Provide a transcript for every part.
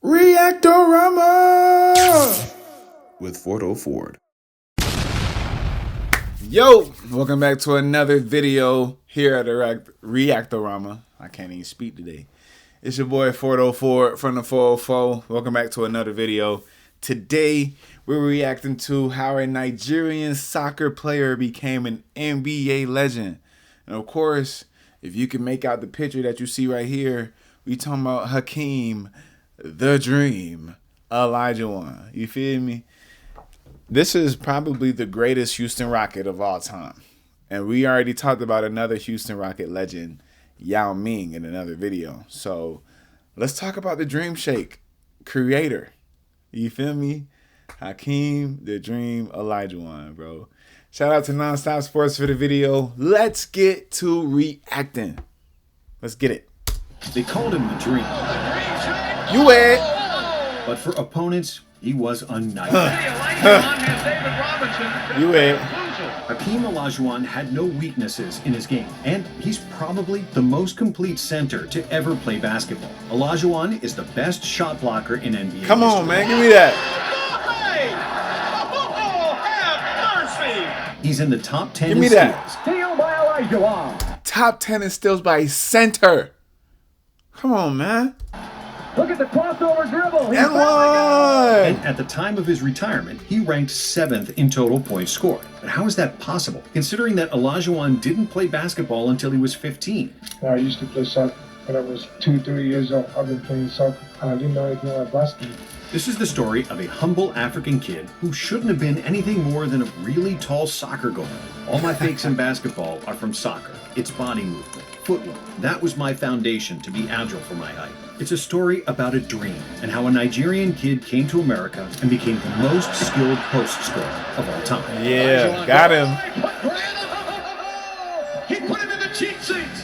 Reactorama with FordOhhFord. Yo, welcome back to another video here at the Reactorama. I can't even speak today. It's your boy FordOhhFord from the 404. Welcome back to another video. Today, we're reacting to how a Nigerian soccer player became an NBA legend. And of course, if you can make out the picture that you see right here, we talking about Hakeem, the Dream, Olajuwon. You feel me? This is probably the greatest Houston Rocket of all time. And we already talked about another Houston Rocket legend, Yao Ming, in another video. So let's talk about the Dream Shake creator. You feel me? Hakeem, the Dream, Olajuwon, bro. Shout out to Nonstop Sports for the video. Let's get to reacting. Let's get it. They called him the Dream. You it. But for opponents, he was a nightmare. You it. Hakeem Olajuwon had no weaknesses in his game, and he's probably the most complete center to ever play basketball. Olajuwon is the best shot blocker in NBA Come on, history. man. Give me that. He's in the top 10 Give me in that. steals. Steal by Olajuwon. Top 10 in steals by center. Come on, man. Look at the crossover dribble. And one. And at the time of his retirement, he ranked 7th in total points scored. But how is that possible, considering that Olajuwon didn't play basketball until he was 15? I used to play soccer when I was 2-3 years old. I've been playing soccer. I didn't know anything about basketball. This is the story of a humble African kid who shouldn't have been anything more than a really tall soccer goalie. All my fakes in basketball are from soccer. It's body movement, footwork. That was my foundation to be agile for my height. It's a story about a dream and how a Nigerian kid came to America and became the most skilled post scorer of all time. Yeah, got him. He put him in the cheap seats.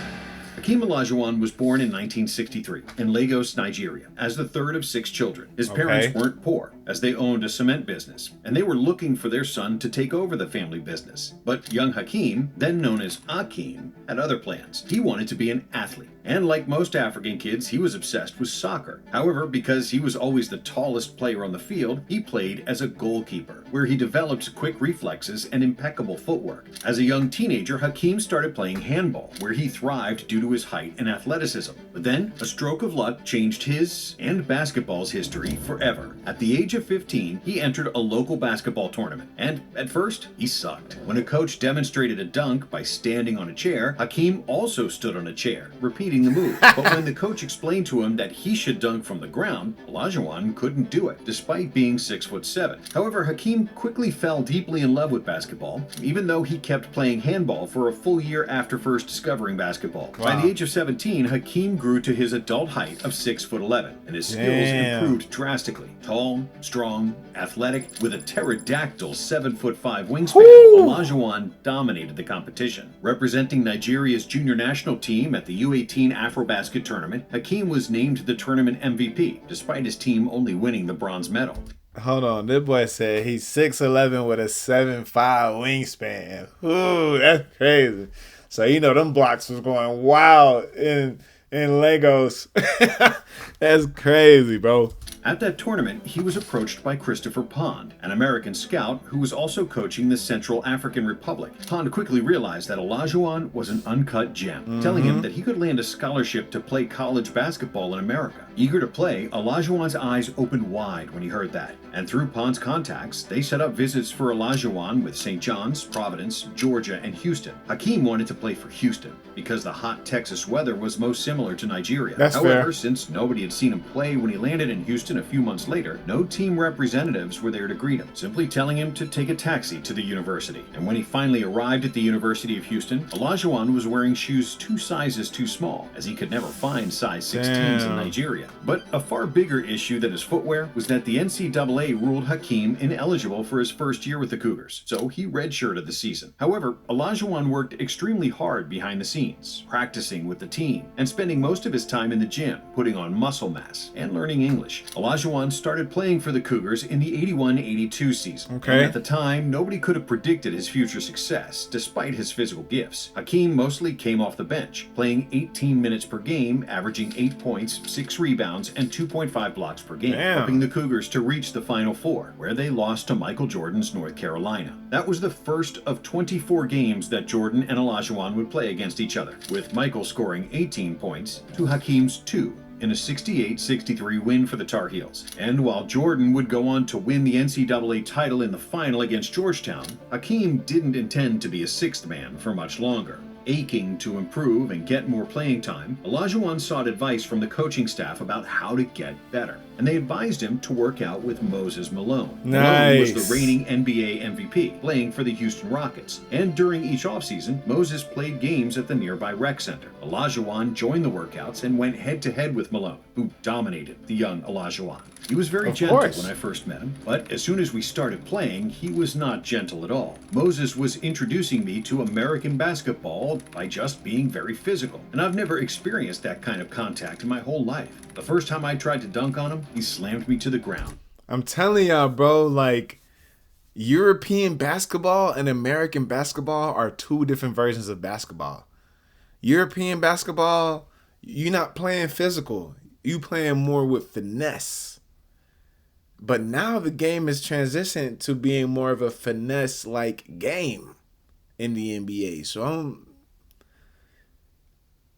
Hakeem Olajuwon was born in 1963 in Lagos, Nigeria, as the third of 6 children. His parents weren't poor, as they owned a cement business, and they were looking for their son to take over the family business. But young Hakeem, then known as Hakeem, had other plans. He wanted to be an athlete, and like most African kids, he was obsessed with soccer. However, because he was always the tallest player on the field, he played as a goalkeeper, where he developed quick reflexes and impeccable footwork. As a young teenager, Hakeem started playing handball, where he thrived due to his height and athleticism. But then, a stroke of luck changed his and basketball's history forever. At the age of 15, he entered a local basketball tournament, and at first, he sucked. When a coach demonstrated a dunk by standing on a chair, Hakeem also stood on a chair, repeating the move. But when the coach explained to him that he should dunk from the ground, Olajuwon couldn't do it, despite being 6'7". However, Hakeem quickly fell deeply in love with basketball, even though he kept playing handball for a full year after first discovering basketball. Wow. By the age of 17, Hakeem grew to his adult height of 6'11", and his skills improved drastically. Tall, strong, athletic, with a pterodactyl 7'5" wingspan, Olajuwon dominated the competition. Representing Nigeria's junior national team at the U18 Afrobasket tournament, Hakeem was named the tournament MVP, despite his team only winning the bronze medal. Hold on. This boy said he's 6'11" with a 7'5" wingspan. Ooh, that's crazy. So, you know, them blocks was going wild in Lagos. That's crazy, bro. At that tournament, he was approached by Christopher Pond, an American scout who was also coaching the Central African Republic. Pond quickly realized that Olajuwon was an uncut gem, telling him that he could land a scholarship to play college basketball in America. Eager to play, Olajuwon's eyes opened wide when he heard that, and through Pond's contacts, they set up visits for Olajuwon with St. John's, Providence, Georgia, and Houston. Hakeem wanted to play for Houston because the hot Texas weather was most similar to Nigeria. However, since nobody had seen him play when he landed in Houston a few months later, no team representatives were there to greet him, simply telling him to take a taxi to the university. And when he finally arrived at the University of Houston, Olajuwon was wearing shoes 2 sizes too small, as he could never find size 16s in Nigeria. But a far bigger issue than his footwear was that the NCAA ruled Hakeem ineligible for his first year with the Cougars, so he redshirted the season. However, Olajuwon worked extremely hard behind the scenes, practicing with the team, and spending most of his time in the gym, putting on muscle mass and learning English. Olajuwon started playing for the Cougars in the 81-82 season. Okay. And at the time, nobody could have predicted his future success, despite his physical gifts. Hakeem mostly came off the bench, playing 18 minutes per game, averaging 8 points, 6 rebounds, and 2.5 blocks per game, helping the Cougars to reach the Final Four, where they lost to Michael Jordan's North Carolina. That was the first of 24 games that Jordan and Olajuwon would play against each other, with Michael scoring 18 points to Hakeem's 2. In a 68-63 win for the Tar Heels. And while Jordan would go on to win the NCAA title in the final against Georgetown, Hakeem didn't intend to be a sixth man for much longer. Aching to improve and get more playing time, Olajuwon sought advice from the coaching staff about how to get better. And they advised him to work out with Moses Malone. Malone was the reigning NBA MVP, playing for the Houston Rockets. And during each offseason, Moses played games at the nearby rec center. Olajuwon joined the workouts and went head-to-head with Malone, who dominated the young Olajuwon. He was very gentle when I first met him, but as soon as we started playing, he was not gentle at all. Moses was introducing me to American basketball by just being very physical, and I've never experienced that kind of contact in my whole life. The first time I tried to dunk on him, he slammed me to the ground. I'm telling y'all, bro, like, European basketball and American basketball are two different versions of basketball. European basketball, you're not playing physical. You playing more with finesse. But now the game has transitioned to being more of a finesse-like game in the NBA. So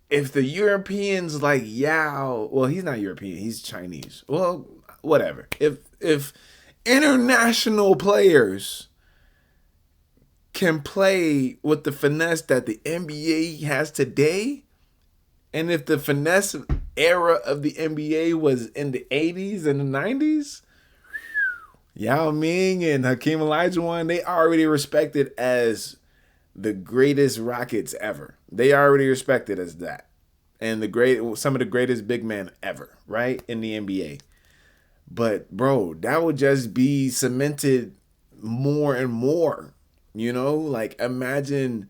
if the Europeans like Yao, well, he's not European, he's Chinese. Well, whatever. If international players can play with the finesse that the NBA has today, and if the finesse era of the NBA was in the 80s and the 90s, Yao Ming and Hakeem Olajuwon, they already respected as the greatest Rockets ever. They already respected as that. And some of the greatest big men ever, right? In the NBA. But, bro, that would just be cemented more and more. You know? Like, imagine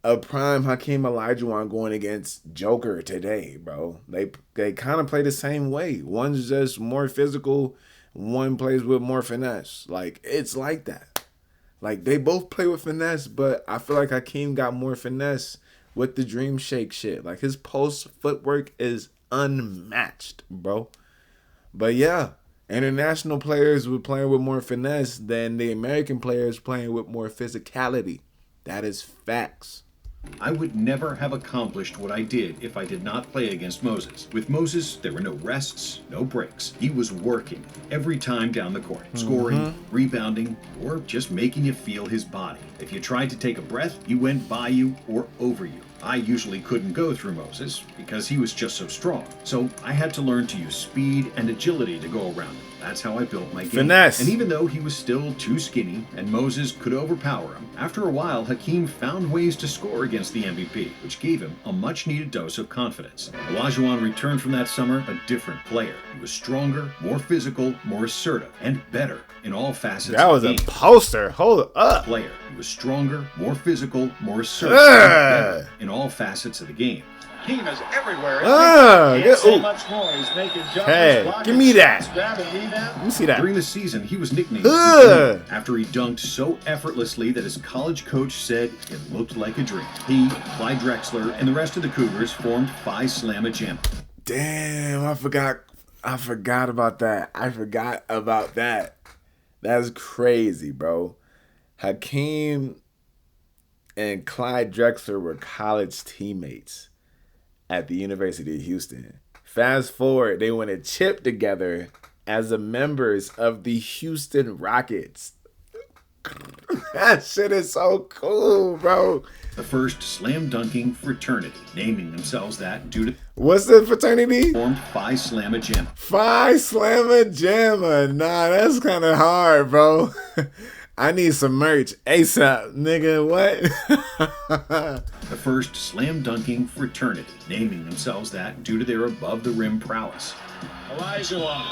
a prime Hakeem Olajuwon going against Joker today, bro. They kind of play the same way. One's just more physical. One plays with more finesse. Like, it's like that. Like, they both play with finesse, but I feel like Hakeem got more finesse with the dream shake shit. Like, his post footwork is unmatched, bro. But yeah, international players were playing with more finesse than the American players playing with more physicality. That is facts. I would never have accomplished what I did if I did not play against Moses. With Moses, there were no rests, no breaks. He was working every time down the court, scoring, rebounding, or just making you feel his body. If you tried to take a breath, he went by you or over you. I usually couldn't go through Moses because he was just so strong. So I had to learn to use speed and agility to go around him. That's how I built my game. Finesse. And even though he was still too skinny and Moses could overpower him, after a while Hakeem found ways to score against the MVP, which gave him a much-needed dose of confidence. Olajuwon returned from that summer a different player. He was stronger, more physical, more assertive, and better in all facets that of the was game. a poster. Hold up. Player. He was stronger, more physical, more assertive, and better in all facets of the game. Hakeem is everywhere. So much noise making jumpers, hey, blocking give me that. shots, grabbing rebounds. Let me see that. During the season, he was nicknamed the Dream after he dunked so effortlessly that his college coach said it looked like a dream. He, Clyde Drexler, and the rest of the Cougars formed Phi Slamma Jamma. Damn, I forgot about that. That's crazy, bro. Hakeem and Clyde Drexler were college teammates at the University of Houston. Fast forward, they won a chip together as the members of the Houston Rockets. That shit is so cool, bro. The first slam dunking fraternity, naming themselves that due to what's the fraternity? Formed Phi Slamma Jamma. Phi Slamma Jamma. Nah, that's kind of hard, bro. I need some merch ASAP, nigga. What? The first slam dunking fraternity, naming themselves that due to their above the rim prowess. Olajuwon.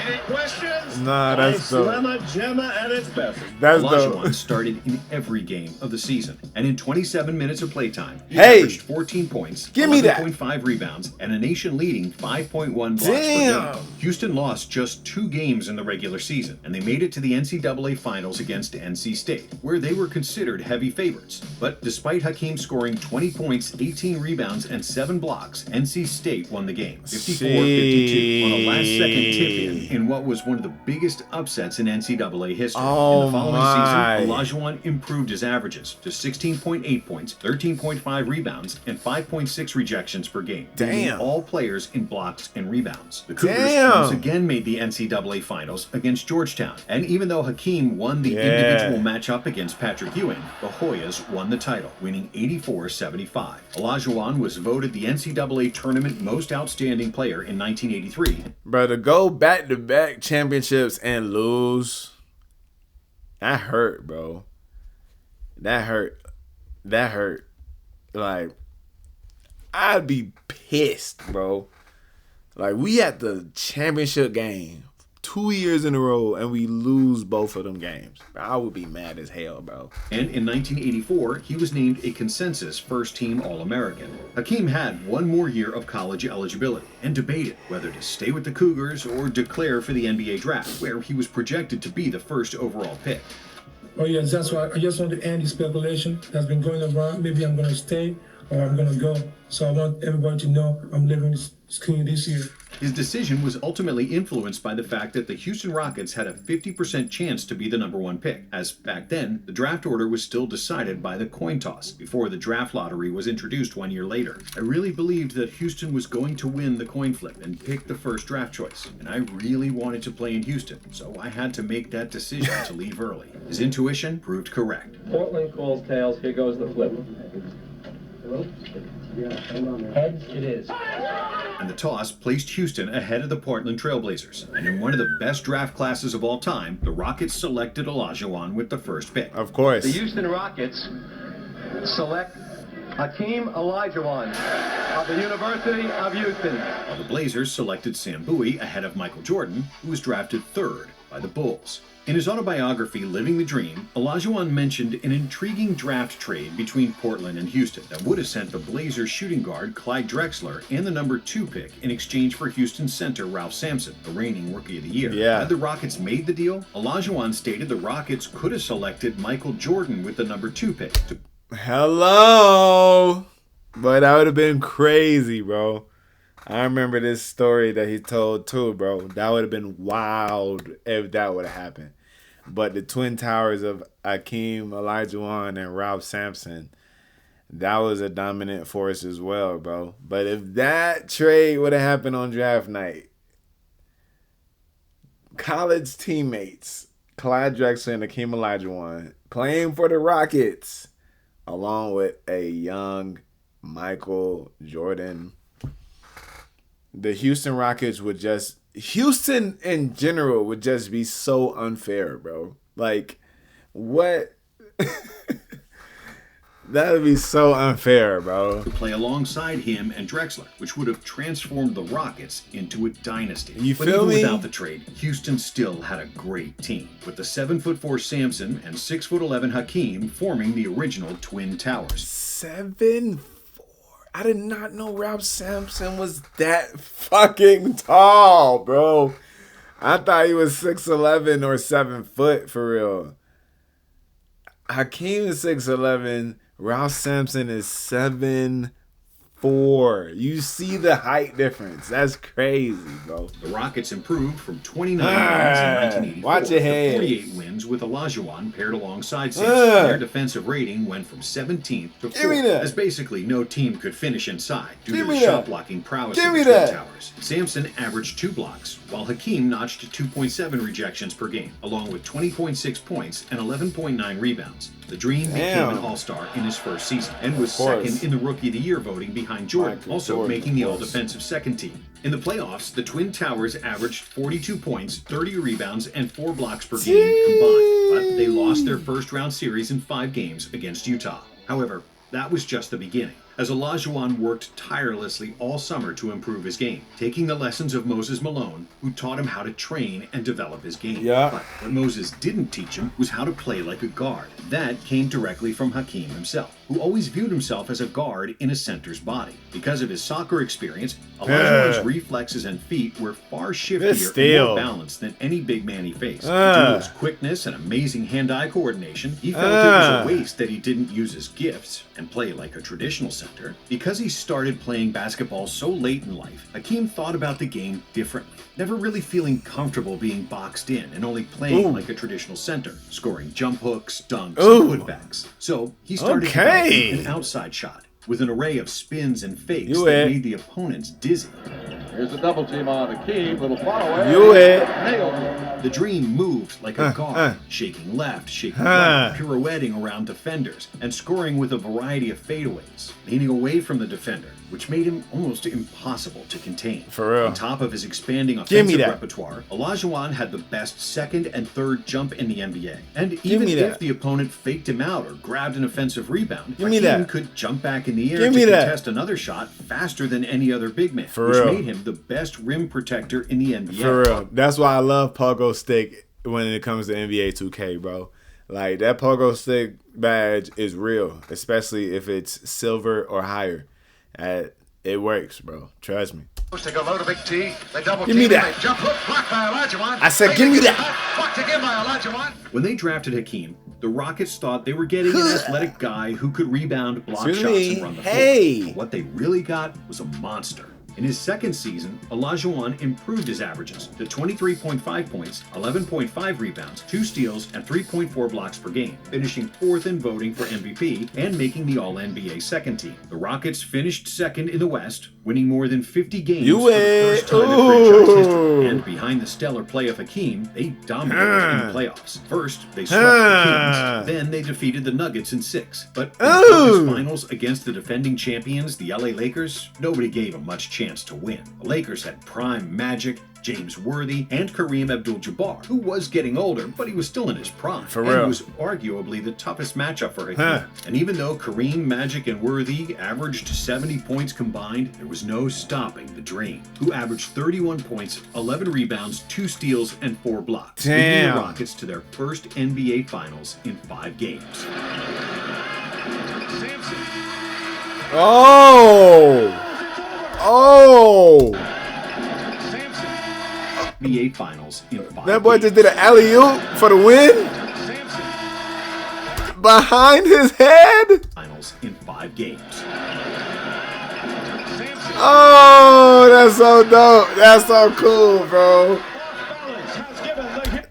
Any questions? Nah, that's dope. Slamma Jamma at its best. That's Olajuwon dope. started in every game of the season, and in 27 minutes of playtime, he Hey! averaged 14 points, Give me that. 11.5 rebounds, and a nation-leading 5.1 blocks per Damn. game. Houston lost just 2 games in the regular season, and they made it to the NCAA Finals against NC State, where they were considered heavy favorites. But despite Hakeem scoring 20 points, 18 rebounds, and 7 blocks, NC State won the game, 54-52, on a last-second tip-in what was one of the biggest upsets in NCAA history. In the following season, Olajuwon improved his averages to 16.8 points, 13.5 rebounds, and 5.6 rejections per game, leading all players in blocks and rebounds. The Cougars once again made the NCAA Finals against Georgetown, and even though Hakeem won the individual matchup against Patrick Ewing, the Hoyas won the title, winning 84-75. Olajuwon was voted the NCAA Tournament Most Outstanding Player in 1983. Bro, to go back-to-back championships and lose, that hurt, bro. That hurt. Like, I'd be pissed, bro. Like, we at the championship game 2 years in a row and we lose both of them games. I would be mad as hell, bro. And in 1984, he was named a consensus first-team All-American. Hakeem had one more year of college eligibility and debated whether to stay with the Cougars or declare for the NBA draft, where he was projected to be the first overall pick. Oh yes, that's why I just want to end the speculation that's been going around. Maybe I'm going to stay or I'm going to go. So I want everybody to know I'm living this clean this year. His decision was ultimately influenced by the fact that the Houston Rockets had a 50% chance to be the #1 pick, as back then, the draft order was still decided by the coin toss before the draft lottery was introduced 1 year later. I really believed that Houston was going to win the coin flip and pick the first draft choice, and I really wanted to play in Houston, so I had to make that decision to leave early. His intuition proved correct. Portland calls tails. Here goes the flip. Heads it is. And the toss placed Houston ahead of the Portland Trailblazers. And in one of the best draft classes of all time, the Rockets selected Olajuwon with the first pick. Of course. The Houston Rockets select Hakeem Olajuwon of the University of Houston. While the Blazers selected Sam Bowie ahead of Michael Jordan, who was drafted 3rd by the Bulls. In his autobiography, Living the Dream, Olajuwon mentioned an intriguing draft trade between Portland and Houston that would have sent the Blazers shooting guard Clyde Drexler and the #2 pick in exchange for Houston center Ralph Sampson, the reigning Rookie of the Year. Had the Rockets made the deal, Olajuwon stated the Rockets could have selected Michael Jordan with the #2 pick. Hello! But that would have been crazy, bro. I remember this story that he told too, bro. That would have been wild if that would have happened. But the Twin Towers of Hakeem Olajuwon and Ralph Sampson, that was a dominant force as well, bro. But if that trade would have happened on draft night, college teammates, Clyde Drexler and Hakeem Olajuwon, playing for the Rockets, along with a young Michael Jordan, the Houston Rockets would just, Houston in general would just be so unfair, bro. Like, what? That would be so unfair, bro. To play alongside him and Drexler, which would have transformed the Rockets into a dynasty. You but feel even me? without the trade, Houston still had a great team, with the 7'4" Sampson and 6'11" Hakeem forming the original Twin Towers. 7'4". I did not know Ralph Sampson was that fucking tall, bro. I thought he was 6'11" or 7 foot for real. Hakeem is 6'11". Ralph Sampson is 7'4". You see the height difference. That's crazy, bro. The Rockets improved from 29 wins in 1984 watch your to head. 48 wins with Olajuwon paired alongside Sampson. Their defensive rating went from 17th to 4th, as basically no team could finish inside due to the shot blocking prowess of the Twin Towers. Sampson averaged 2 blocks, while Hakeem notched 2.7 rejections per game, along with 20.6 points and 11.9 rebounds. The Dream became an all-star in his first season and was second in the Rookie of the Year voting behind Jordan, also making the all-defensive second team. In the playoffs, the Twin Towers averaged 42 points, 30 rebounds, and 4 blocks per game combined, but they lost their first-round series in 5 games against Utah. However, that was just the beginning. as Olajuwon worked tirelessly all summer to improve his game, taking the lessons of Moses Malone, who taught him how to train and develop his game. Yeah. But what Moses didn't teach him was how to play like a guard. That came directly from Hakeem himself, who always viewed himself as a guard in a center's body. Because of his soccer experience, Olajuwon's reflexes and feet were far shiftier and more balanced than any big man he faced. Due to his quickness and amazing hand-eye coordination, he felt it was a waste that he didn't use his gifts and play like a traditional center. Because he started playing basketball so late in life, Hakeem thought about the game differently, never really feeling comfortable being boxed in and only playing like a traditional center, scoring jump hooks, dunks, and putbacks. So he started developing an outside shot with an array of spins and fakes that made the opponents dizzy. Here's a double team on Hakeem, little follow-away. Nailed it. The dream moved like a guard, shaking left, shaking right, pirouetting around defenders, and scoring with a variety of fadeaways, leaning away from the defender, which made him almost impossible to contain. For real. On top of his expanding offensive repertoire, Olajuwon had the best second and third jump in the NBA. And even if the opponent faked him out or grabbed an offensive rebound, Hakeem could jump back in the air to contest another shot faster than any other big man, which made him the best rim protector in the NBA. For real. That's why I love pogo stick when it comes to NBA 2K, bro. Like, that pogo stick badge is real, especially if it's silver or higher. It works, bro. Trust me. Take a load of big T. They double give me that. Jump hook blocked by Olajuwon. I said, give me that. Blocked again by Olajuwon. When they drafted Hakeem, the Rockets thought they were getting an athletic guy who could rebound, block shots, and run the floor. But what they really got was a monster. In his second season, Olajuwon improved his averages to 23.5 points, 11.5 rebounds, 2 steals, and 3.4 blocks per game, finishing 4th in voting for MVP and making the All-NBA second team. The Rockets finished second in the West, winning more than 50 games for the first time in franchise history. And behind the stellar play of Hakeem, they dominated in the playoffs. First, they swept the Kings, then they defeated the Nuggets in 6. But in the toughest finals against the defending champions, the LA Lakers, nobody gave them much chance to win. The Lakers had prime Magic, James Worthy, and Kareem Abdul-Jabbar, who was getting older, but he was still in his prime. For real. And was arguably the toughest matchup for Hakeem. And even though Kareem, Magic, and Worthy averaged 70 points combined, there was no stopping the Dream, who averaged 31 points, 11 rebounds, 2 steals, and 4 blocks, leading the Rockets to their first NBA Finals in 5 games. Sampson. NBA Finals in 5 That boy games. just did an alley-oop for the win. Behind his head. Finals in 5 games. Oh, that's so dope. That's so cool, bro.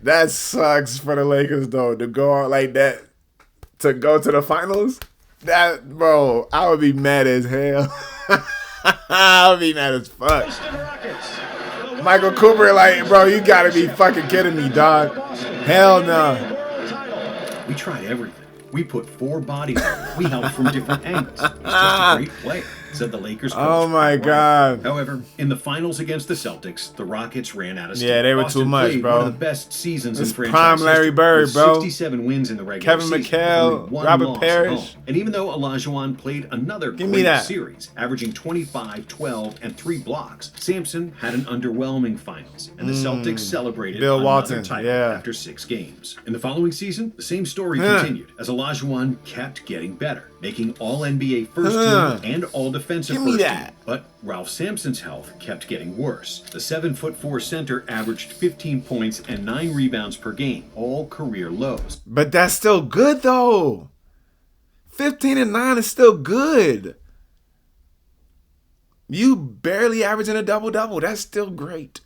That sucks for the Lakers, though, to go out like that, to go to the finals. That, bro, I would be mad as hell. I would be mad as fuck. Michael Cooper, like, bro, you gotta be fucking kidding me, dog. Hell no. We tried everything. We put 4 bodies on it. We helped from different angles. He's just a great player, said the Lakers coach. Oh my God. However, in the finals against the Celtics, the Rockets ran out of steam. Yeah, they were Boston too much, played bro. One of the best seasons in franchise prime Larry history, Bird, with bro. 67 wins in the regular Kevin season. McHale, Only 1 Robert loss at Parrish. home. And even though Olajuwon played another Give me great that. series, averaging 25, 12, and 3 blocks, Sampson had an underwhelming finals, and the Celtics celebrated Bill another Walton, title yeah. after 6 games. In the following season, the same story continued, as Olajuwon kept getting better, making All-NBA first team and All-Defensive Give me first that. team. But Ralph Sampson's health kept getting worse. The 7'4" center averaged 15 points and 9 rebounds per game, all career lows. But that's still good, though. 15 and 9 is still good. You barely averaging a double-double. That's still great.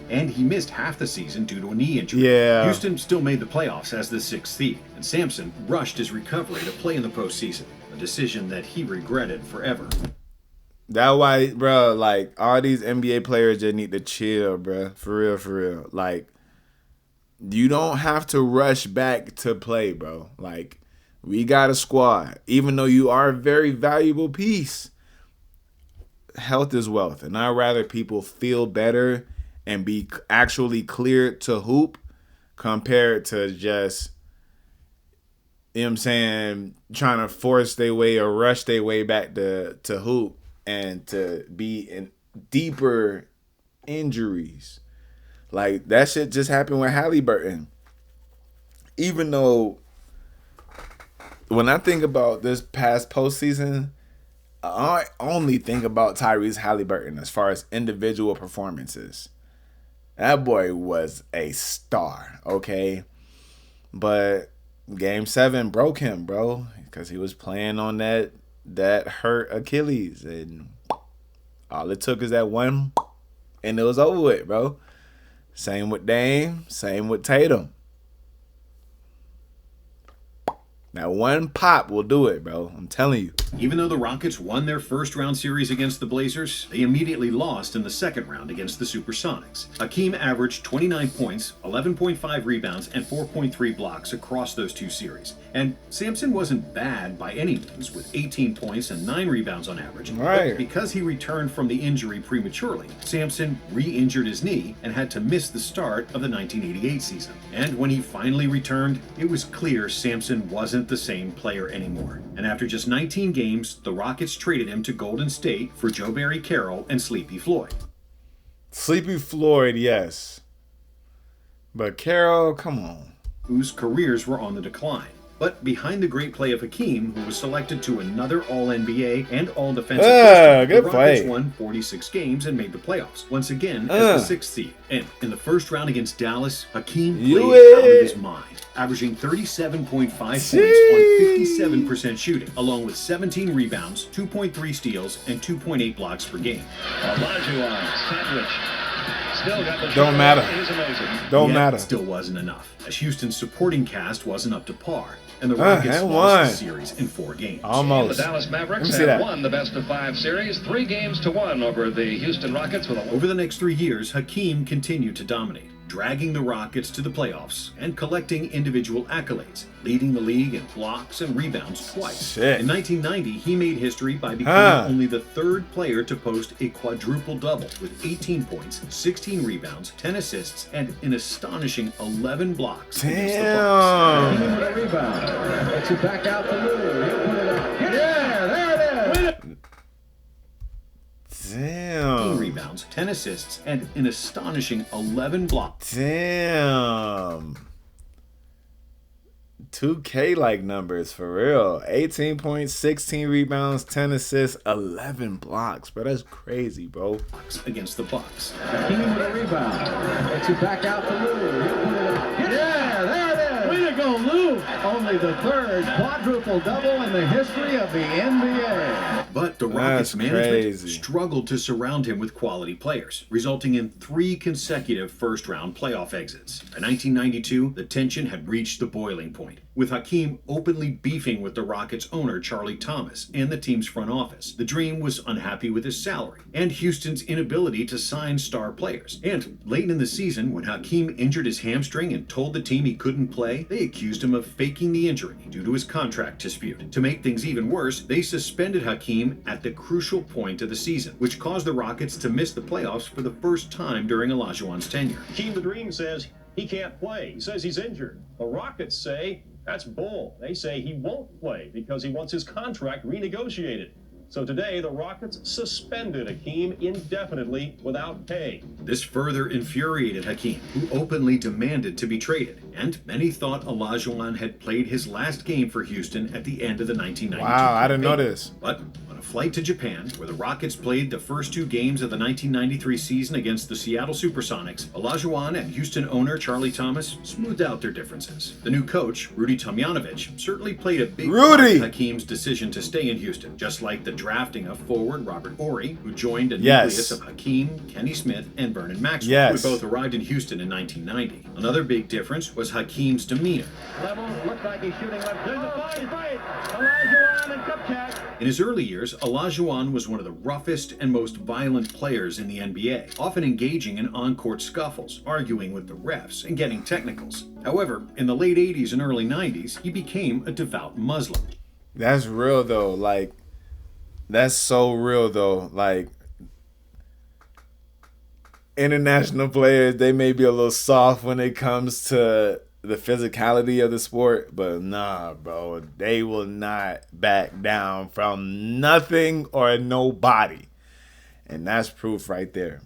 And he missed half the season due to a knee injury. Yeah. Houston still made the playoffs as the 6th seed, and Sampson rushed his recovery to play in the postseason, a decision that he regretted forever. That why, bro, like, all these NBA players just need to chill, bro. For real, for real. Like, you don't have to rush back to play, bro. Like, we got a squad. Even though you are a very valuable piece, health is wealth. And I'd rather people feel better and be actually cleared to hoop compared to just you know what I'm saying, trying to force their way or rush their way back to hoop and to be in deeper injuries. Like, that shit just happened with Halliburton. Even though when I think about this past postseason, I only think about Tyrese Halliburton as far as individual performances. That boy was a star, okay? But Game 7 broke him, bro, because he was playing on that hurt Achilles. And all it took is that one, and it was over with, bro. Same with Dame, same with Tatum. That one pop will do it, bro. I'm telling you. Even though the Rockets won their first-round series against the Blazers, they immediately lost in the second round against the Supersonics. Hakeem averaged 29 points, 11.5 rebounds, and 4.3 blocks across those two series. And Sampson wasn't bad by any means, with 18 points and 9 rebounds on average. Right. But because he returned from the injury prematurely, Sampson re-injured his knee and had to miss the start of the 1988 season. And when he finally returned, it was clear Sampson wasn't the same player anymore. And after just 19 games, the Rockets traded him to Golden State for Joe Barry Carroll and Sleepy Floyd. Sleepy Floyd, yes. But Carroll, come on. Whose careers were on the decline. But behind the great play of Hakeem, who was selected to another All-NBA and All-Defensive Team, the Rockets won 46 games and made the playoffs, once again as the sixth seed. And in the first round against Dallas, Hakeem played out of his mind, averaging 37.5 points on 57% shooting, along with 17 rebounds, 2.3 steals, and 2.8 blocks per game. Olajuwon, sandwich. Still got the Don't matter. It is amazing. Don't Yet, matter. It still wasn't enough, as Houston's supporting cast wasn't up to par, and the Rockets won. lost the series in 4 games. Almost. The Dallas Mavericks Let me see have that. won the best-of-5 series, 3-1 over the Houston Rockets with a Over the next 3 years, Hakeem continued to dominate, dragging the Rockets to the playoffs and collecting individual accolades, leading the league in blocks and rebounds twice. Shit. In 1990, he made history by becoming only the third player to post a quadruple-double with 18 points, 16 rebounds, 10 assists, and an astonishing 11 blocks against the Bucks. Damn. with a rebound. Gets it back out to Lou. He'll put it up. Yeah, there it is. 15 Damn. rebounds, 10 assists, and an astonishing 11 blocks. Damn. 2K like numbers for real. 18 points, 16 rebounds, 10 assists, 11 blocks. Bro, that's crazy, bro. Against the Bucks. Hakeem with a rebound. Gets it back out to Lou. He'll put it up. Yeah, there it is. Way to go, Lou. Only the third quadruple-double in the history of the NBA. But the Rockets That's management crazy. struggled to surround him with quality players, resulting in 3 consecutive first-round playoff exits. By 1992, the tension had reached the boiling point, with Hakeem openly beefing with the Rockets owner Charlie Thomas and the team's front office. The Dream was unhappy with his salary and Houston's inability to sign star players. And late in the season, when Hakeem injured his hamstring and told the team he couldn't play, they accused him of faking the injury due to his contract dispute. To make things even worse, they suspended Hakeem at the crucial point of the season, which caused the Rockets to miss the playoffs for the first time during Olajuwon's tenure. Hakeem the Dream says he can't play. He says he's injured. The Rockets say that's bull. They say he won't play because he wants his contract renegotiated. So today, the Rockets suspended Hakeem indefinitely without pay. This further infuriated Hakeem, who openly demanded to be traded, and many thought Olajuwon had played his last game for Houston at the end of the 1992 Wow, I didn't know campaign. this. But on a flight to Japan, where the Rockets played the first 2 games of the 1993 season against the Seattle Supersonics, Olajuwon and Houston owner Charlie Thomas smoothed out their differences. The new coach, Rudy Tomjanovich, certainly played a big part in Hakeem's decision to stay in Houston, just like the drafting of forward Robert Horry, who joined a nucleus of Hakeem, Kenny Smith, and Vernon Maxwell, who both arrived in Houston in 1990. Another big difference was Hakeem's demeanor. Level, looks like he's shooting left. There's a fight. Olajuwon and Kupchak. In his early years, Olajuwon was one of the roughest and most violent players in the NBA, often engaging in on-court scuffles, arguing with the refs, and getting technicals. However, in the late 80s and early 90s, he became a devout Muslim. That's real though. Like, that's so real though. Like, international players, they may be a little soft when it comes to the physicality of the sport, but nah, bro, they will not back down from nothing or nobody. And that's proof right there.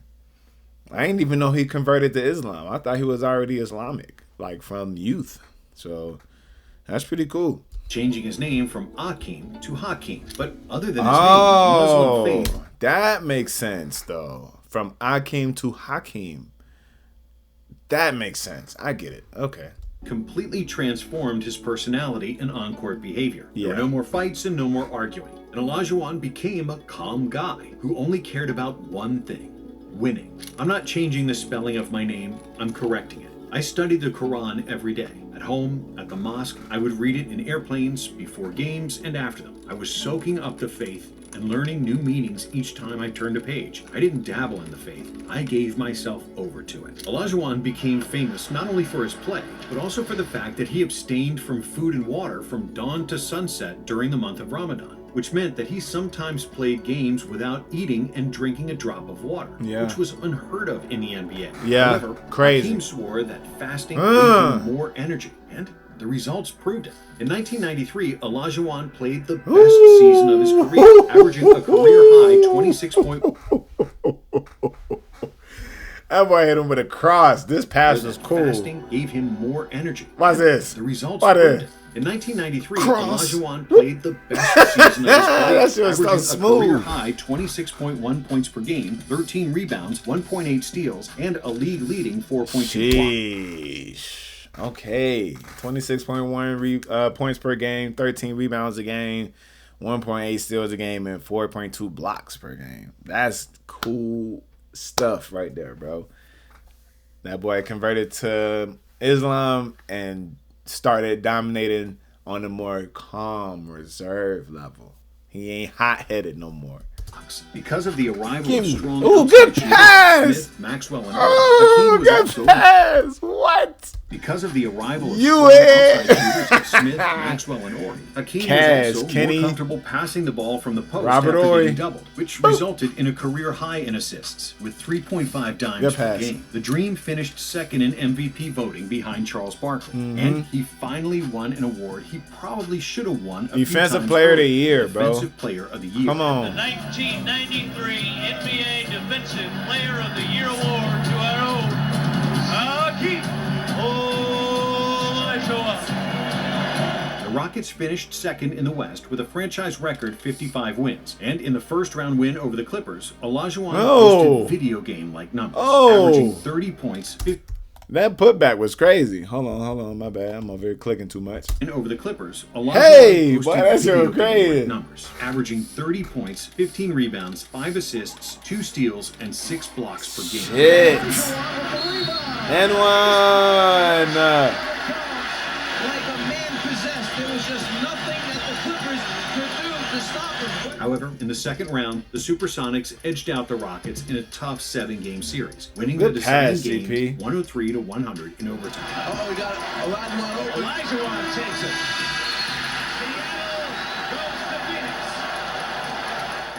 I didn't even know he converted to Islam. I thought he was already Islamic, like from youth. So that's pretty cool. Changing his name from Hakeem to Hakeem. But other than his name, Muslim faith. That makes sense, though. From Hakeem to Hakeem. That makes sense. I get it. Okay. Completely transformed his personality and on-court behavior. Yeah. There were no more fights and no more arguing. And Olajuwon became a calm guy who only cared about one thing: winning. I'm not changing the spelling of my name, I'm correcting it. I studied the Quran every day. At home, at the mosque, I would read it in airplanes, before games, and after them. I was soaking up the faith and learning new meanings each time I turned a page. I didn't dabble in the faith. I gave myself over to it. Olajuwon became famous not only for his play, but also for the fact that he abstained from food and water from dawn to sunset during the month of Ramadan, which meant that he sometimes played games without eating and drinking a drop of water, which was unheard of in the NBA. Yeah, However, crazy. Hakeem swore that fasting gave him more energy, and the results proved it. In 1993, Olajuwon played the best season of his career, averaging a career-high 26 points. That boy hit him with a cross. This pass was cool. Fasting gave him more energy. What's this? The results What proved is? it. In 1993, Cross. Olajuwon played the best season of his career, That shit was so averaging smooth. a career-high 26.1 points per game, 13 rebounds, 1.8 steals, and a league-leading 4.2 blocks. Sheesh. Okay. 26.1 points per game, 13 rebounds a game, 1.8 steals a game, and 4.2 blocks per game. That's cool stuff right there, bro. That boy converted to Islam and started dominating on a more calm, reserved level. He ain't hot-headed no more. Because of the arrival of strong good outside pass! shooters, Smith, Maxwell, and Hakeem was also pass! What? Because of the arrival of You strong outside shooters like Smith, Maxwell, and Ori, Hakeem Cash, was also Kenny, more comfortable passing the ball from the post Robert after Horry. getting doubled, which resulted in a career high in assists with 3.5 dimes per game. The Dream finished second in MVP voting behind Charles Barkley, and he finally won an award he probably should have won. Defensive Player of the Year, bro. Defensive Player of the Year. Come on. The 1993 NBA Defensive Player of the Year award to our own Hakeem Olajuwon. The Rockets finished second in the West with a franchise record 55 wins. And in the first round win over the Clippers, Olajuwon posted video game-like numbers, averaging 30 points. That putback was crazy. Hold on, my bad. I'm over here clicking too much. And over the Clippers, Olajuwon boy, that's so video crazy. game-like numbers, averaging 30 points, 15 rebounds, 5 assists, 2 steals, and 6 blocks per game. Shit. And one. However, in the second round, the Supersonics edged out the Rockets in a tough 7-game series, winning the deciding game 103-100 in overtime. Oh, we got a lot more. Olajuwon takes it.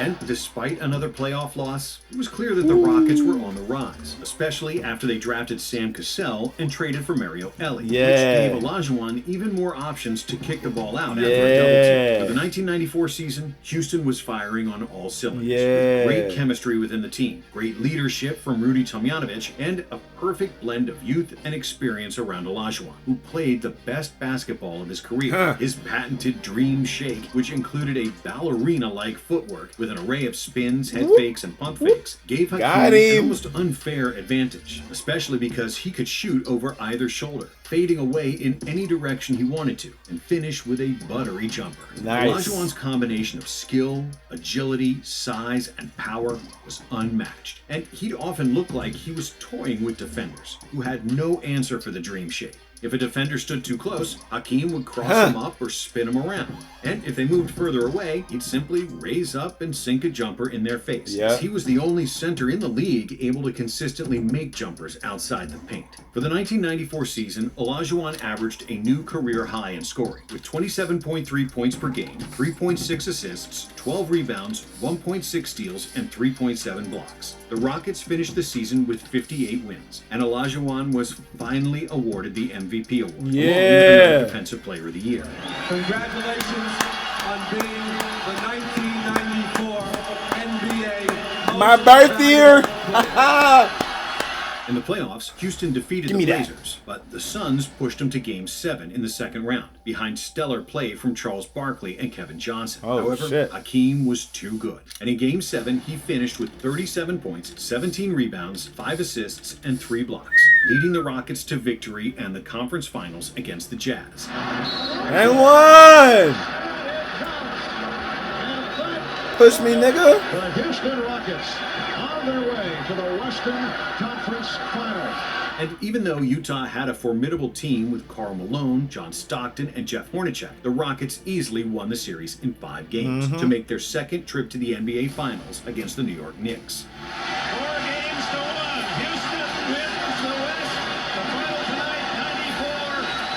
And despite another playoff loss, it was clear that the Rockets were on the rise, especially after they drafted Sam Cassell and traded for Mario Elie, which gave Olajuwon even more options to kick the ball out after a double team. For the 1994 season, Houston was firing on all cylinders, with great chemistry within the team, great leadership from Rudy Tomjanovich, and a perfect blend of youth and experience around Olajuwon, who played the best basketball of his career. His patented dream shake, which included a ballerina-like footwork with an array of spins, head fakes, and pump fakes, gave Hakeem an almost unfair advantage, especially because he could shoot over either shoulder, fading away in any direction he wanted to, and finish with a buttery jumper. Olajuwon's combination of skill, agility, size, and power was unmatched, and he'd often look like he was toying with defenders, who had no answer for the dream shake. If a defender stood too close, Hakeem would cross him up or spin him around. And if they moved further away, he'd simply raise up and sink a jumper in their face. As he was the only center in the league able to consistently make jumpers outside the paint. For the 1994 season, Olajuwon averaged a new career high in scoring, with 27.3 points per game, 3.6 assists, 12 rebounds, 1.6 steals, and 3.7 blocks. The Rockets finished the season with 58 wins, and Olajuwon was finally awarded the MVP MVP award, along with Yeah. another Defensive Player of the Year. Congratulations on being the 1994 NBA. My birth year. In the playoffs, Houston defeated Give the me that. Blazers, but the Suns pushed them to Game 7 in the second round, behind stellar play from Charles Barkley and Kevin Johnson. Oh, However, shit. Hakeem was too good. And in Game 7, he finished with 37 points, 17 rebounds, 5 assists, and 3 blocks, leading the Rockets to victory and the conference finals against the Jazz. And one. Push me, nigga. The Houston Rockets on their way to the Western Conference Finals. And even though Utah had a formidable team with Karl Malone, John Stockton, and Jeff Hornacek, the Rockets easily won the series in 5 games to make their second trip to the NBA Finals against the New York Knicks. 4 games to 1. Houston wins the West. The final tonight,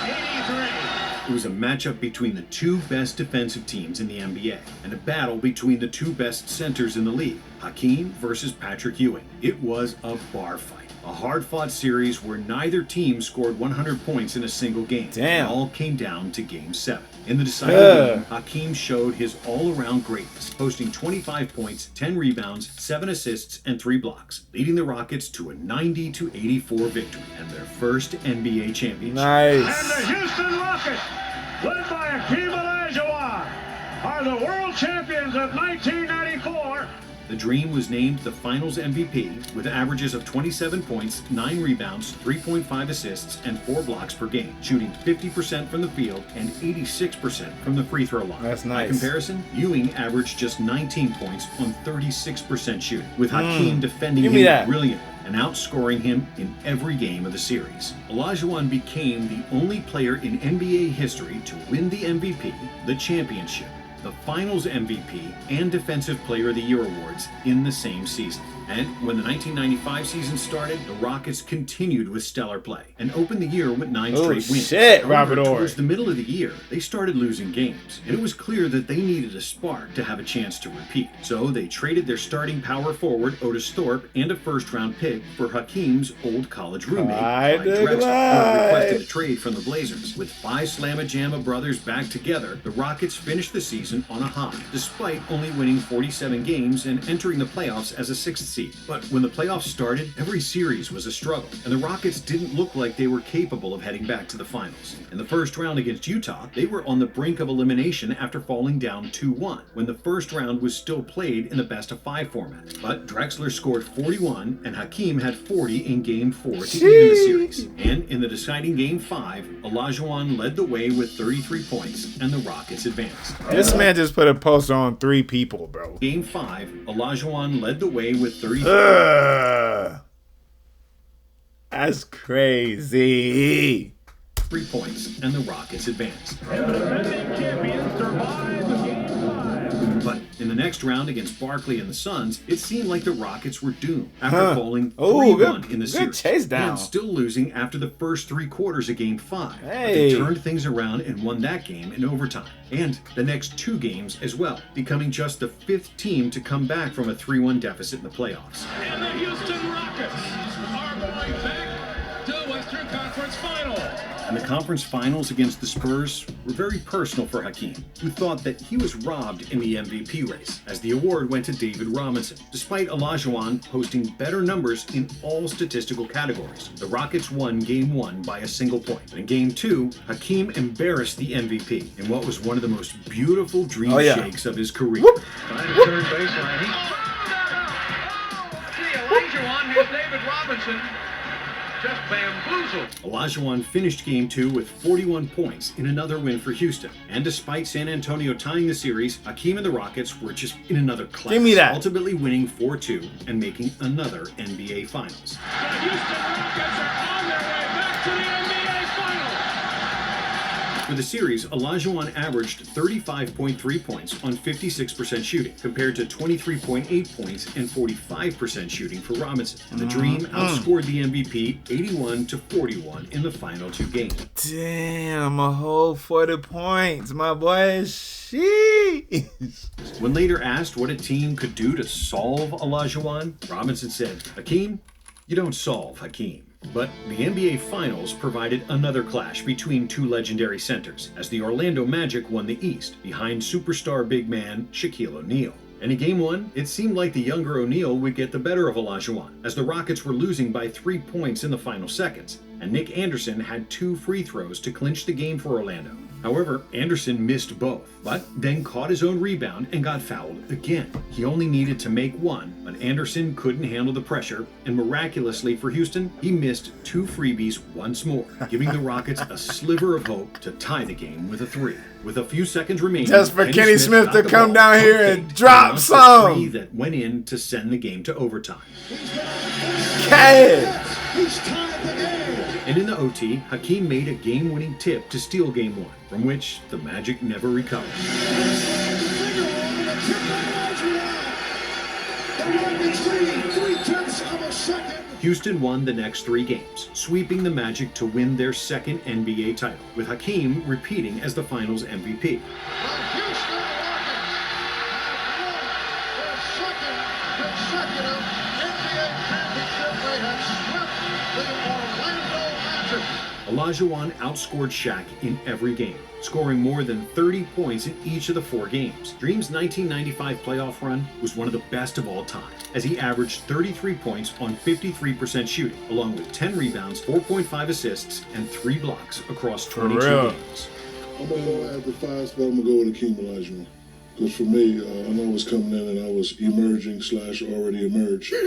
94-83. It was a matchup between the two best defensive teams in the NBA, and a battle between the two best centers in the league, Hakeem versus Patrick Ewing. It was a bar fight. A hard-fought series where neither team scored 100 points in a single game. Damn. It all came down to Game 7. In the deciding game, Hakeem showed his all-around greatness, posting 25 points, 10 rebounds, 7 assists, and 3 blocks, leading the Rockets to a 90-84 victory and their first NBA championship. Nice. And the Houston Rockets, led by Hakeem Olajuwon, are the world champions of 1994. The Dream was named the Finals MVP with averages of 27 points, 9 rebounds, 3.5 assists, and 4 blocks per game, shooting 50% from the field and 86% from the free throw line. That's By nice. comparison, Ewing averaged just 19 points on 36% shooting, with Hakeem defending Give me him that. brilliantly and outscoring him in every game of the series. Olajuwon became the only player in NBA history to win the MVP, the championship, the Finals MVP, and Defensive Player of the Year awards in the same season. And when the 1995 season started, the Rockets continued with stellar play and opened the year with 9 Oh, straight wins. shit, However, Robert Horry. towards the middle of the year, they started losing games, and it was clear that they needed a spark to have a chance to repeat. So they traded their starting power forward, Otis Thorpe, and a first-round pick for Hakeem's old college roommate, Clyde Clyde Drexler, who Clyde. requested a trade from the Blazers. With 5 Slamma-Jamma brothers back together, the Rockets finished the season on a high, despite only winning 47 games and entering the playoffs as a 6th seed. But when the playoffs started, every series was a struggle, and the Rockets didn't look like they were capable of heading back to the finals. In the first round against Utah, they were on the brink of elimination after falling down 2-1, when the first round was still played in the best-of-5 format. But Drexler scored 41, and Hakeem had 40 in Game 4 to even the series. And in the deciding Game 5, Olajuwon led the way with 33 points, and the Rockets advanced. This man just put a poster on 3 people, bro. Game 5, Olajuwon led the way with 33. That's crazy. 3 points, and the Rockets advanced. And the defending champions survive Game 5. But in the next round against Barkley and the Suns, it seemed like the Rockets were doomed after falling Oh, 3-1 good- in the good series. chase down. And still losing after the first 3 quarters of Game 5. But Hey. they turned things around and won that game in overtime. And the next 2 games as well, becoming just the 5th team to come back from a 3-1 deficit in the playoffs. And the Houston Rockets are going back to the Western Conference Final. And the conference finals against the Spurs were very personal for Hakeem, who thought that he was robbed in the MVP race, as the award went to David Robinson, despite Olajuwon posting better numbers in all statistical categories. The Rockets won Game 1 by a single point. And in Game 2, Hakeem embarrassed the MVP in what was one of the most beautiful dream shakes of his career. Third baseline. See, Olajuwon, here's David Robinson. Just bamboozled. Olajuwon finished Game 2 with 41 points in another win for Houston. And despite San Antonio tying the series, Hakeem and the Rockets were just in another class, Give me that. ultimately winning 4-2 and making another NBA Finals. The Houston Rockets are on their way back to the NBA Finals. For the series, Olajuwon averaged 35.3 points on 56% shooting, compared to 23.8 points and 45% shooting for Robinson. And the Dream outscored the MVP 81-41 in the final 2 games. Damn, a whole 40 points, my boy. Sheesh. When later asked what a team could do to solve Olajuwon, Robinson said, "Hakeem, you don't solve Hakeem. But the NBA Finals provided another clash between two legendary centers, as the Orlando Magic won the East, behind superstar big man Shaquille O'Neal. And in Game 1, it seemed like the younger O'Neal would get the better of Olajuwon, as the Rockets were losing by 3 points in the final seconds, and Nick Anderson had 2 free throws to clinch the game for Orlando. However, Anderson missed both, but then caught his own rebound and got fouled again. He only needed to make 1, but Anderson couldn't handle the pressure, and miraculously for Houston, he missed 2 freebies once more, giving the Rockets a sliver of hope to tie the game with a 3. With a few seconds remaining, just for Kenny Smith to come down here and drop three some. That went in to send the game to overtime. Okay. He's tied the game. And in the OT, Hakeem made a game-winning tip to steal Game 1, from which the Magic never recovered. Houston won the next 3 games, sweeping the Magic to win their second NBA title, with Hakeem repeating as the Finals MVP. Olajuwon outscored Shaq in every game, scoring more than 30 points in each of the 4 games. Dream's 1995 playoff run was one of the best of all time, as he averaged 33 points on 53% shooting, along with 10 rebounds, 4.5 assists, and 3 blocks across 22 games. I'm going to go at the 5 spot. I'm going to go with Hakeem Olajuwon. Because for me, I know I was coming in and I was emerging/already emerged. He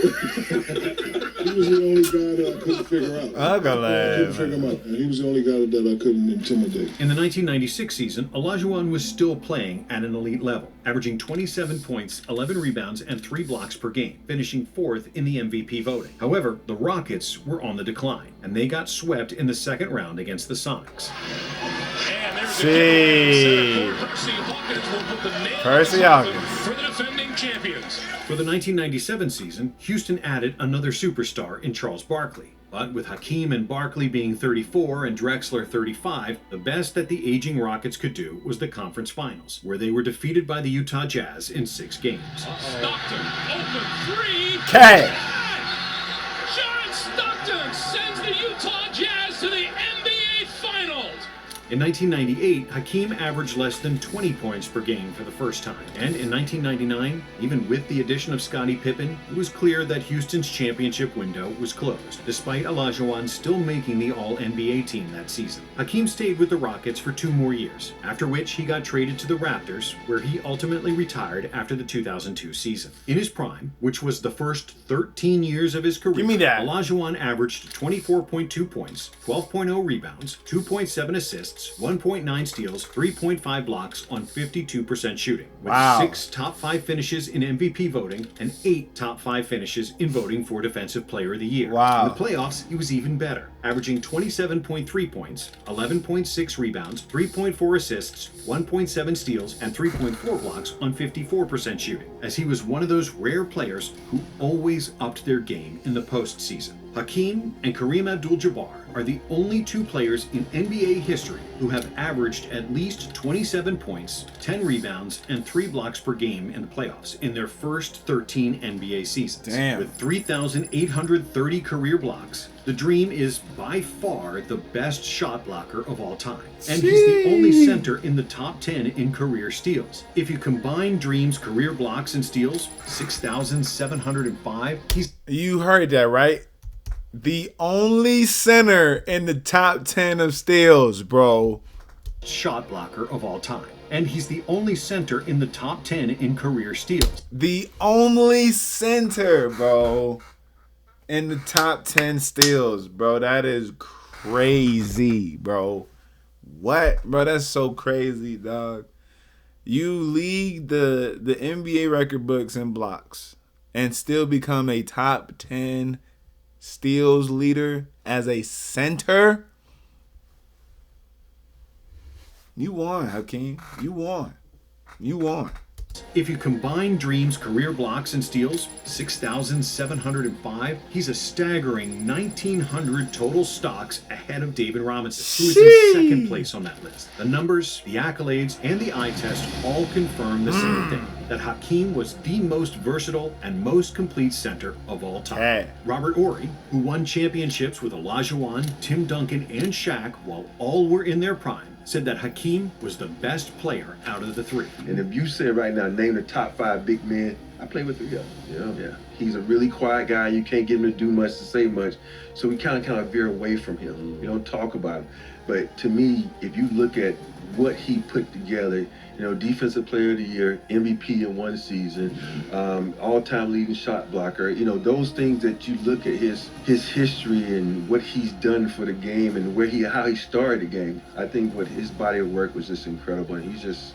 was the only guy that I couldn't figure out. I couldn't figure him out. And he was the only guy that I couldn't intimidate. In the 1996 season, Olajuwon was still playing at an elite level, averaging 27 points, 11 rebounds, and 3 blocks per game, finishing 4th in the MVP voting. However, the Rockets were on the decline, and they got swept in the second round against the Sonics. Percy Hawkins. For the defending champions. For the 1997 season, Houston added another superstar in Charles Barkley. But with Hakeem and Barkley being 34 and Drexler 35, the best that the aging Rockets could do was the conference finals, where they were defeated by the Utah Jazz in 6 games. Stockton, open 3. Okay. John Stockton sends the Utah Jazz to the NBA Finals. In 1998, Hakeem averaged less than 20 points per game for the first time. And in 1999, even with the addition of Scottie Pippen, it was clear that Houston's championship window was closed, despite Olajuwon still making the All-NBA team that season. Hakeem stayed with the Rockets for 2 more years, after which he got traded to the Raptors, where he ultimately retired after the 2002 season. In his prime, which was the first 13 years of his career, Give me that. Olajuwon averaged 24.2 points, 12.0 rebounds, 2.7 assists, 1.9 steals, 3.5 blocks on 52% shooting, with 6 top 5 finishes in MVP voting and 8 top 5 finishes in voting for Defensive Player of the Year. Wow. In the playoffs, he was even better, averaging 27.3 points, 11.6 rebounds, 3.4 assists, 1.7 steals, and 3.4 blocks on 54% shooting, as he was one of those rare players who always upped their game in the postseason. Hakeem and Kareem Abdul-Jabbar are the only 2 players in NBA history who have averaged at least 27 points, 10 rebounds, and 3 blocks per game in the playoffs in their first 13 NBA seasons. Damn. With 3,830 career blocks, the Dream is by far the best shot blocker of all time. And he's the only center in the top 10 in career steals. If you combine Dream's career blocks and steals, 6,705, You heard that, right? The only center in the top 10 of steals, bro. Shot blocker of all time. And he's the only center in the top 10 in career steals. The only center, bro, in the top 10 steals, bro. That is crazy, bro. What? Bro, that's so crazy, dog. You lead the NBA record books in blocks and still become a top 10 steals leader as a center. You won, Hakeem. You won. You won. If you combine Dream's career blocks and steals, 6,705, he's a staggering 1,900 total stocks ahead of David Robinson, who is in second place on that list. The numbers, the accolades, and the eye test all confirm the same thing. that Hakeem was the most versatile and most complete center of all time. Hey. Robert Horry, who won championships with Olajuwon, Tim Duncan, and Shaq while all were in their prime, said that Hakeem was the best player out of the three. And if you say right now, name the top 5 big men, I play with 3 of them. Yeah. He's a really quiet guy. You can't get him to do much, to say much. So we kind of veer away from him. We don't talk about him. But to me, if you look at what he put together, Defensive Player of the Year, MVP in one season, all-time leading shot blocker, those things that you look at his history and what he's done for the game and how he started the game. I think what his body of work was just incredible, and he's just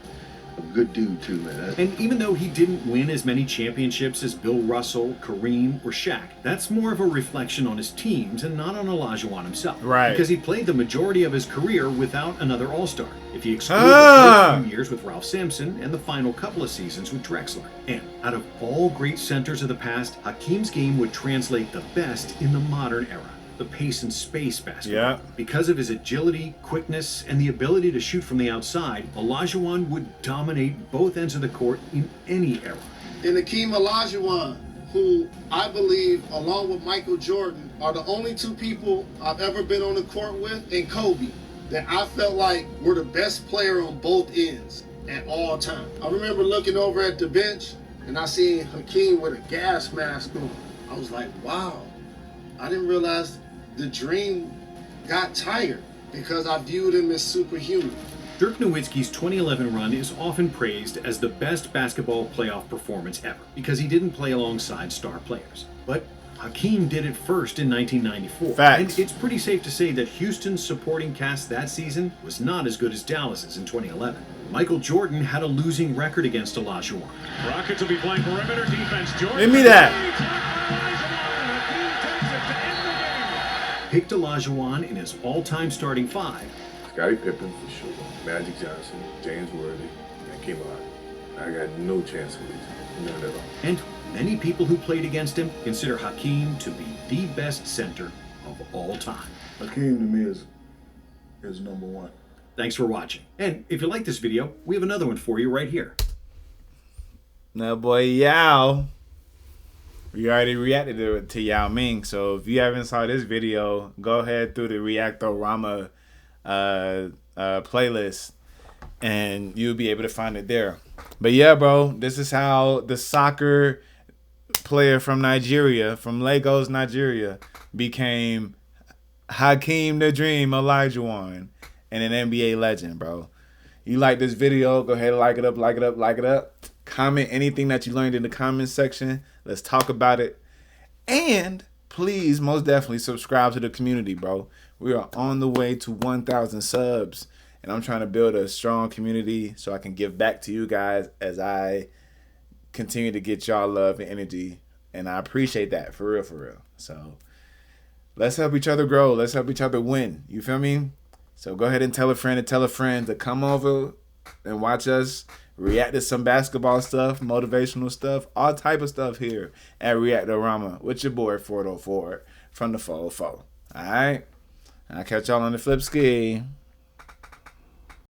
a good dude too, man. And even though he didn't win as many championships as Bill Russell, Kareem, or Shaq, that's more of a reflection on his teams and not on Olajuwon himself. Right. Because he played the majority of his career without another All-Star, if you exclude the first few years with Ralph Sampson and the final couple of seasons with Drexler. And out of all great centers of the past, Hakeem's game would translate the best in the modern era. The pace and space basketball. Yeah. Because of his agility, quickness, and the ability to shoot from the outside, Olajuwon would dominate both ends of the court in any era. And Hakeem Olajuwon, who I believe, along with Michael Jordan, are the only 2 people I've ever been on the court with, and Kobe, that I felt like were the best player on both ends at all times. I remember looking over at the bench, and I seen Hakeem with a gas mask on. I was like, wow, I didn't realize the dream got tired because I viewed him as superhuman. Dirk Nowitzki's 2011 run is often praised as the best basketball playoff performance ever because he didn't play alongside star players. But Hakeem did it first in 1994. Facts. And it's pretty safe to say that Houston's supporting cast that season was not as good as Dallas's in 2011. Michael Jordan had a losing record against Olajuwon. Rockets will be playing perimeter defense. Jordan. Give me that. Picked Olajuwon in his all-time starting 5. Scottie Pippen for sure, Magic Johnson, James Worthy, and Hakeem Olajuwon. I got no chance of losing, none at all. And many people who played against him consider Hakeem to be the best center of all time. Hakeem to me is number 1. Thanks for watching. And if you like this video, we have another one for you right here. Now, boy, Yao. We already reacted to Yao Ming, so if you haven't saw this video, go ahead through the Reactorama playlist, and you'll be able to find it there. But yeah, bro, this is how the soccer player from Nigeria, from Lagos, Nigeria, became Hakeem the Dream Olajuwon and an NBA legend, bro. You like this video, go ahead and like it up, like it up, like it up. Comment anything that you learned in the comment section. Let's talk about it. And please, most definitely, subscribe to the community, bro. We are on the way to 1,000 subs. And I'm trying to build a strong community so I can give back to you guys as I continue to get y'all love and energy. And I appreciate that, for real, for real. So let's help each other grow. Let's help each other win. You feel me? So go ahead and tell a friend to come over and watch us react to some basketball stuff, motivational stuff, all type of stuff here at Reactorama with your boy FordOhhFord from the FordOhhFord. All right? I'll catch y'all on the flip ski.